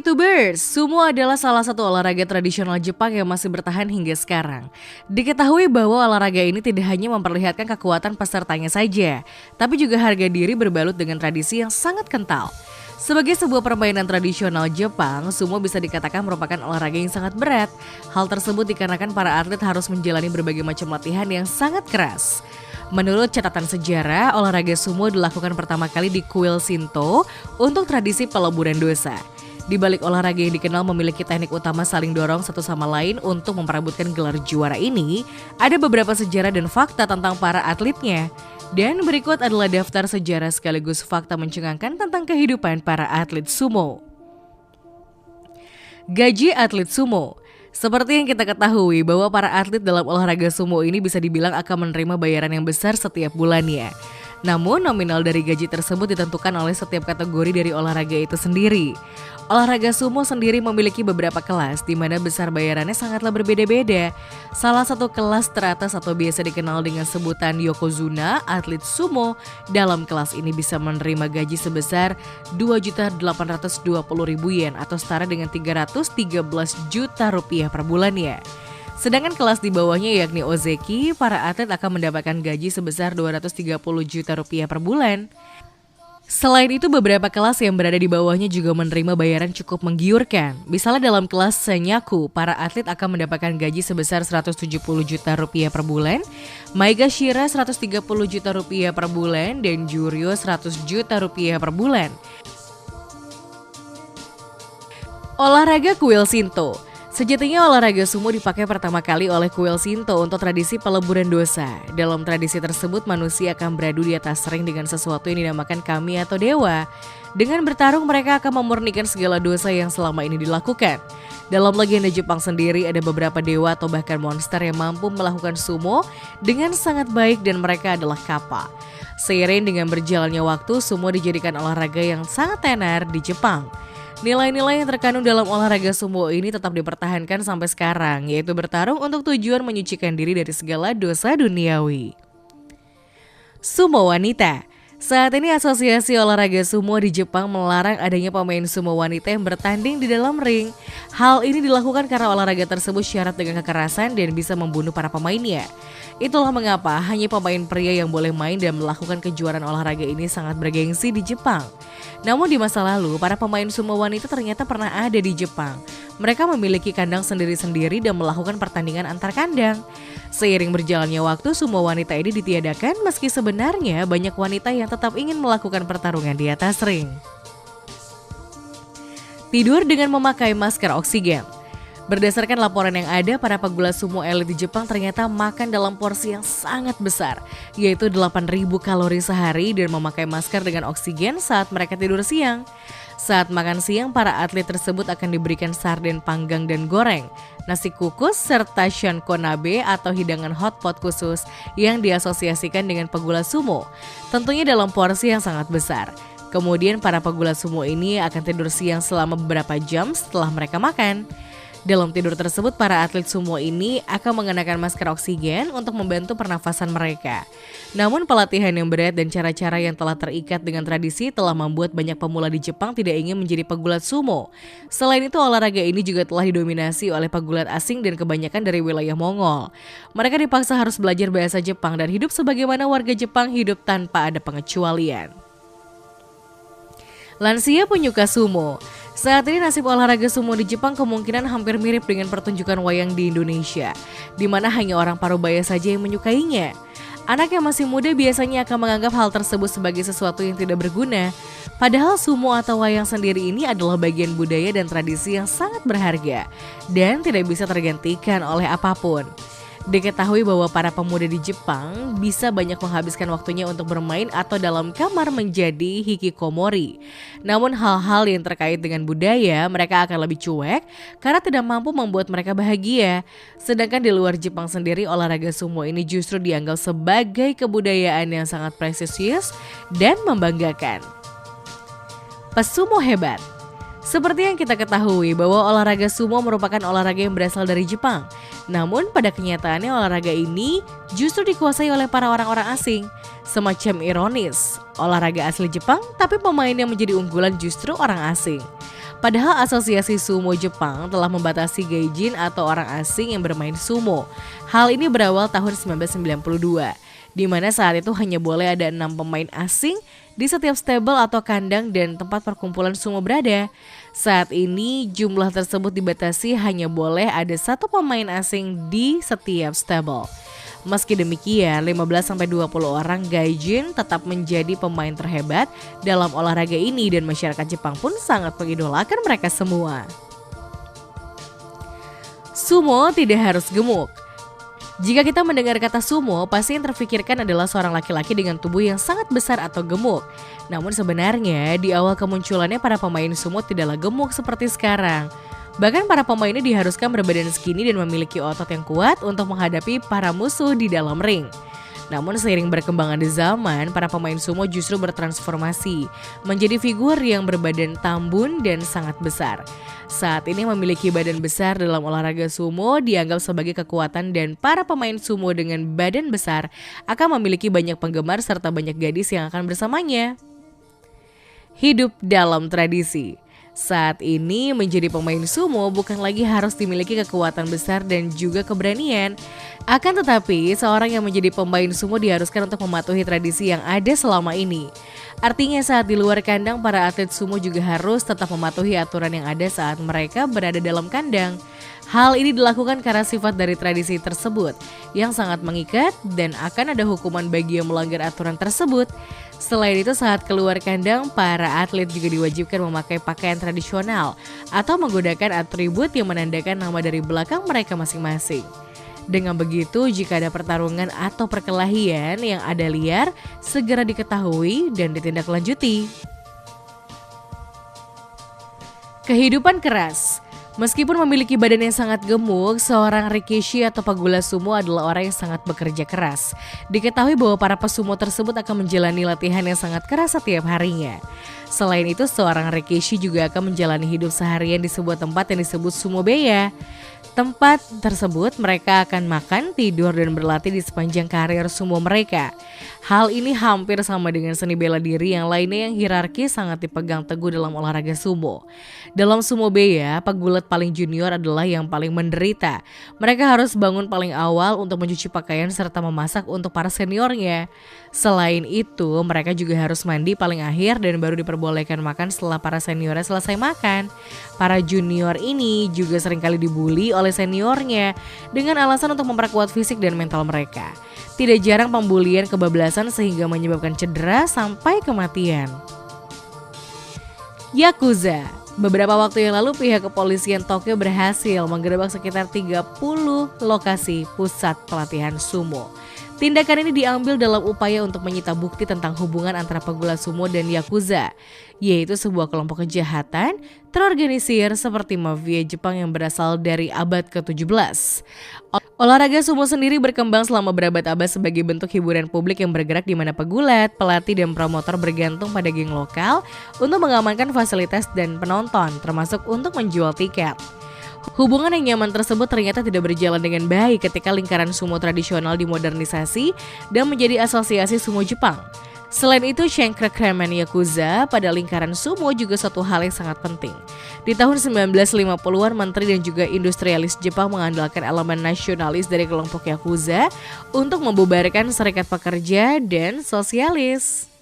YouTubers, sumo adalah salah satu olahraga tradisional Jepang yang masih bertahan hingga sekarang. Diketahui bahwa olahraga ini tidak hanya memperlihatkan kekuatan pesertanya saja, tapi juga harga diri berbalut dengan tradisi yang sangat kental. Sebagai sebuah permainan tradisional Jepang, sumo bisa dikatakan merupakan olahraga yang sangat berat. Hal tersebut dikarenakan para atlet harus menjalani berbagai macam latihan yang sangat keras. Menurut catatan sejarah, olahraga sumo dilakukan pertama kali di kuil Shinto untuk tradisi peleburan dosa. Di balik olahraga yang dikenal memiliki teknik utama saling dorong satu sama lain untuk memperebutkan gelar juara ini, ada beberapa sejarah dan fakta tentang para atletnya. Dan berikut adalah daftar sejarah sekaligus fakta mencengangkan tentang kehidupan para atlet sumo. Gaji atlet sumo. Seperti yang kita ketahui bahwa para atlet dalam olahraga sumo ini bisa dibilang akan menerima bayaran yang besar setiap bulannya. Namun nominal dari gaji tersebut ditentukan oleh setiap kategori dari olahraga itu sendiri. Olahraga sumo sendiri memiliki beberapa kelas di mana besar bayarannya sangatlah berbeda-beda. Salah satu kelas teratas atau biasa dikenal dengan sebutan Yokozuna, atlet sumo dalam kelas ini bisa menerima gaji sebesar 2.820.000 yen atau setara dengan 313 juta rupiah per bulannya. Sedangkan kelas di bawahnya yakni Ozeki, para atlet akan mendapatkan gaji sebesar 230 juta rupiah per bulan. Selain itu beberapa kelas yang berada di bawahnya juga menerima bayaran cukup menggiurkan. Misalnya dalam kelas Senyaku, para atlet akan mendapatkan gaji sebesar 170 juta rupiah per bulan, Maegashira 130 juta rupiah per bulan, dan Juryo 100 juta rupiah per bulan. Olahraga kuil Shinto. Sejatinya olahraga sumo dipakai pertama kali oleh kuil Shinto untuk tradisi peleburan dosa. Dalam tradisi tersebut manusia akan beradu di atas ring dengan sesuatu yang dinamakan kami atau dewa. Dengan bertarung mereka akan memurnikan segala dosa yang selama ini dilakukan. Dalam legenda Jepang sendiri ada beberapa dewa atau bahkan monster yang mampu melakukan sumo dengan sangat baik dan mereka adalah kappa. Seiring dengan berjalannya waktu, sumo dijadikan olahraga yang sangat tenar di Jepang. Nilai-nilai yang terkandung dalam olahraga sumo ini tetap dipertahankan sampai sekarang, yaitu bertarung untuk tujuan menyucikan diri dari segala dosa duniawi. Sumo wanita. Saat ini Asosiasi Olahraga Sumo di Jepang melarang adanya pemain sumo wanita yang bertanding di dalam ring. Hal ini dilakukan karena olahraga tersebut syarat dengan kekerasan dan bisa membunuh para pemainnya. Itulah mengapa hanya pemain pria yang boleh main dan melakukan kejuaraan olahraga ini sangat bergengsi di Jepang. Namun di masa lalu, para pemain sumo wanita ternyata pernah ada di Jepang. Mereka memiliki kandang sendiri-sendiri dan melakukan pertandingan antar kandang. Seiring berjalannya waktu, sumo wanita ini ditiadakan meski sebenarnya banyak wanita yang tetap ingin melakukan pertarungan di atas ring. Tidur dengan memakai masker oksigen. Berdasarkan laporan yang ada, para pegulat sumo elit di Jepang ternyata makan dalam porsi yang sangat besar, yaitu 8.000 kalori sehari dan memakai masker dengan oksigen saat mereka tidur siang. Saat makan siang, para atlet tersebut akan diberikan sarden panggang dan goreng, nasi kukus, serta shankonabe atau hidangan hotpot khusus yang diasosiasikan dengan pegulat sumo, tentunya dalam porsi yang sangat besar. Kemudian para pegulat sumo ini akan tidur siang selama beberapa jam setelah mereka makan. Dalam tidur tersebut, para atlet sumo ini akan mengenakan masker oksigen untuk membantu pernafasan mereka. Namun pelatihan yang berat dan cara-cara yang telah terikat dengan tradisi telah membuat banyak pemula di Jepang tidak ingin menjadi pegulat sumo. Selain itu, olahraga ini juga telah didominasi oleh pegulat asing dan kebanyakan dari wilayah Mongol. Mereka dipaksa harus belajar bahasa Jepang dan hidup sebagaimana warga Jepang hidup tanpa ada pengecualian. Lansia penyuka sumo. Saat ini nasib olahraga sumo di Jepang kemungkinan hampir mirip dengan pertunjukan wayang di Indonesia, di mana hanya orang parubaya saja yang menyukainya. Anak yang masih muda biasanya akan menganggap hal tersebut sebagai sesuatu yang tidak berguna. Padahal sumo atau wayang sendiri ini adalah bagian budaya dan tradisi yang sangat berharga dan tidak bisa tergantikan oleh apapun. Diketahui bahwa para pemuda di Jepang bisa banyak menghabiskan waktunya untuk bermain atau dalam kamar menjadi hikikomori. Namun hal-hal yang terkait dengan budaya mereka akan lebih cuek karena tidak mampu membuat mereka bahagia. Sedangkan di luar Jepang sendiri olahraga sumo ini justru dianggap sebagai kebudayaan yang sangat prestisius dan membanggakan. Pesumo hebat. Seperti yang kita ketahui bahwa olahraga sumo merupakan olahraga yang berasal dari Jepang. Namun pada kenyataannya olahraga ini justru dikuasai oleh para orang-orang asing. Semacam ironis, olahraga asli Jepang tapi pemain yang menjadi unggulan justru orang asing. Padahal Asosiasi Sumo Jepang telah membatasi gaijin atau orang asing yang bermain sumo. Hal ini berawal tahun 1992, di mana saat itu hanya boleh ada 6 pemain asing di setiap stable atau kandang dan tempat perkumpulan sumo berada. Saat ini jumlah tersebut dibatasi, hanya boleh ada 1 pemain asing di setiap stable. Meski demikian, 15-20 orang gaijin tetap menjadi pemain terhebat dalam olahraga ini dan masyarakat Jepang pun sangat mengidolakan mereka semua. Sumo tidak harus gemuk. Jika kita mendengar kata sumo, pasti yang terfikirkan adalah seorang laki-laki dengan tubuh yang sangat besar atau gemuk. Namun sebenarnya di awal kemunculannya para pemain sumo tidaklah gemuk seperti sekarang. Bahkan para pemainnya diharuskan berbadan skinny dan memiliki otot yang kuat untuk menghadapi para musuh di dalam ring. Namun seiring berkembangan zaman, para pemain sumo justru bertransformasi menjadi figur yang berbadan tambun dan sangat besar. Saat ini memiliki badan besar dalam olahraga sumo dianggap sebagai kekuatan dan para pemain sumo dengan badan besar akan memiliki banyak penggemar serta banyak gadis yang akan bersamanya. Hidup dalam tradisi. Saat ini menjadi pemain sumo bukan lagi harus dimiliki kekuatan besar dan juga keberanian. Akan tetapi seorang yang menjadi pemain sumo diharuskan untuk mematuhi tradisi yang ada selama ini. Artinya saat di luar kandang para atlet sumo juga harus tetap mematuhi aturan yang ada saat mereka berada dalam kandang. Hal ini dilakukan karena sifat dari tradisi tersebut yang sangat mengikat dan akan ada hukuman bagi yang melanggar aturan tersebut. Selain itu saat keluar kandang, para atlet juga diwajibkan memakai pakaian tradisional atau menggunakan atribut yang menandakan nama dari belakang mereka masing-masing. Dengan begitu, jika ada pertarungan atau perkelahian yang ada liar, segera diketahui dan ditindaklanjuti. Kehidupan keras. Meskipun memiliki badan yang sangat gemuk, seorang rikishi atau pagula sumo adalah orang yang sangat bekerja keras. Diketahui bahwa para pesumo tersebut akan menjalani latihan yang sangat keras setiap harinya. Selain itu, seorang rikishi juga akan menjalani hidup seharian di sebuah tempat yang disebut sumobeya. Tempat tersebut mereka akan makan, tidur, dan berlatih di sepanjang karir sumo mereka. Hal ini hampir sama dengan seni bela diri yang lainnya yang hierarki sangat dipegang teguh dalam olahraga sumo. Dalam sumobeya, pegulat paling junior adalah yang paling menderita. Mereka harus bangun paling awal untuk mencuci pakaian serta memasak untuk para seniornya. Selain itu, mereka juga harus mandi paling akhir dan baru diperbolehkan makan setelah para seniornya selesai makan. Para junior ini juga seringkali dibully oleh seniornya dengan alasan untuk memperkuat fisik dan mental mereka. Tidak jarang pembulian kebablasan sehingga menyebabkan cedera sampai kematian. Yakuza. Beberapa waktu yang lalu pihak kepolisian Tokyo berhasil menggerebek sekitar 30 lokasi pusat pelatihan sumo. Tindakan ini diambil dalam upaya untuk menyita bukti tentang hubungan antara pegula sumo dan Yakuza, yaitu sebuah kelompok kejahatan terorganisir seperti mafia Jepang yang berasal dari abad ke-17. Olahraga sumo sendiri berkembang selama berabad-abad sebagai bentuk hiburan publik yang bergerak di mana pegulat, pelatih, dan promotor bergantung pada geng lokal untuk mengamankan fasilitas dan penonton, termasuk untuk menjual tiket. Hubungan yang nyaman tersebut ternyata tidak berjalan dengan baik ketika lingkaran sumo tradisional dimodernisasi dan menjadi asosiasi sumo Jepang. Selain itu, Shinkrakramen Yakuza pada lingkaran sumo juga suatu hal yang sangat penting. Di tahun 1950-an, menteri dan juga industrialis Jepang mengandalkan elemen nasionalis dari kelompok Yakuza untuk membubarkan serikat pekerja dan sosialis.